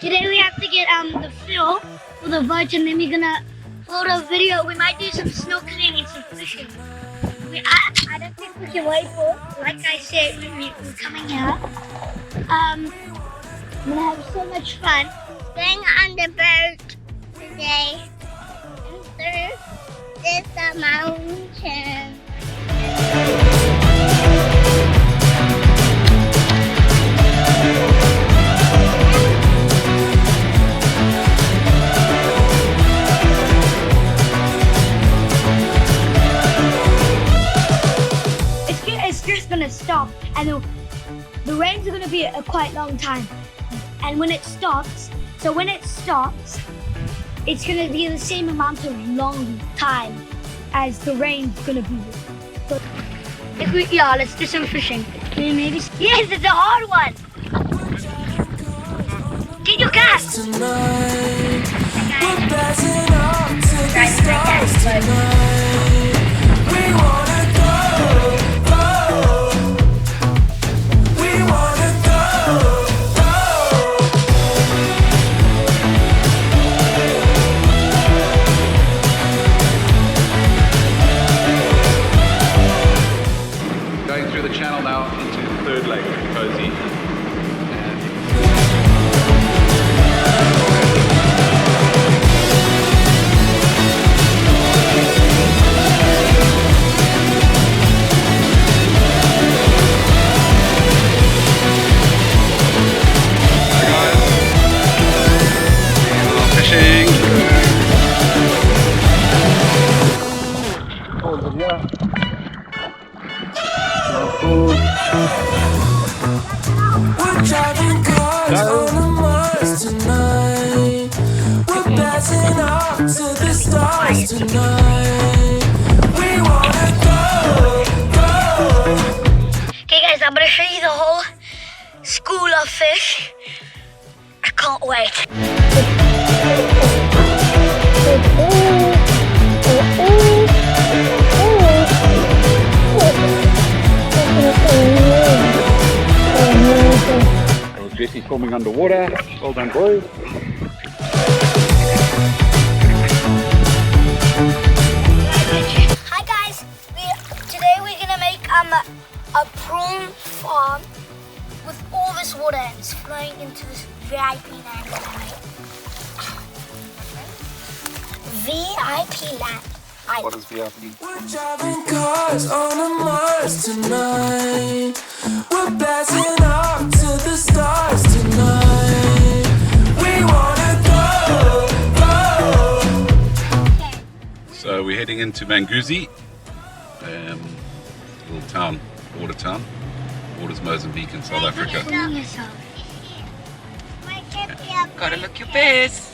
Today we have to get the fuel for the boat, and then we're gonna hold a video. We might do some snorkeling and some fishing. I don't think we can wait for, like I said, we're coming here. I'm gonna have so much fun being on the boat today and through this mountain. It's just gonna stop, and the rains are gonna be a quite long time. And when it stops, it's gonna be the same amount of long time as the rain's gonna be. So let's do some fishing. Maybe. Yes, it's a hard one. Get your cast. Through the channel now into the third lake, Kozi. Hi guys, fishing. We're driving cars on the Mars tonight. We're passing up to the stars tonight. We wanna go, go. Okay guys, I'm gonna show you the whole school of fish. I can't wait. Jesse's forming underwater. Well done, boys. Hi guys, today we're gonna make a prawn farm with all this water, and it's flowing into this VIP land. VIP land. What is VIP? We're driving cars on the Mars tonight. We're passing up to the stars tonight. We wanna go, go. So we're heading into Manguzi, little town, border town, borders Mozambique and South Africa. Gotta look your best.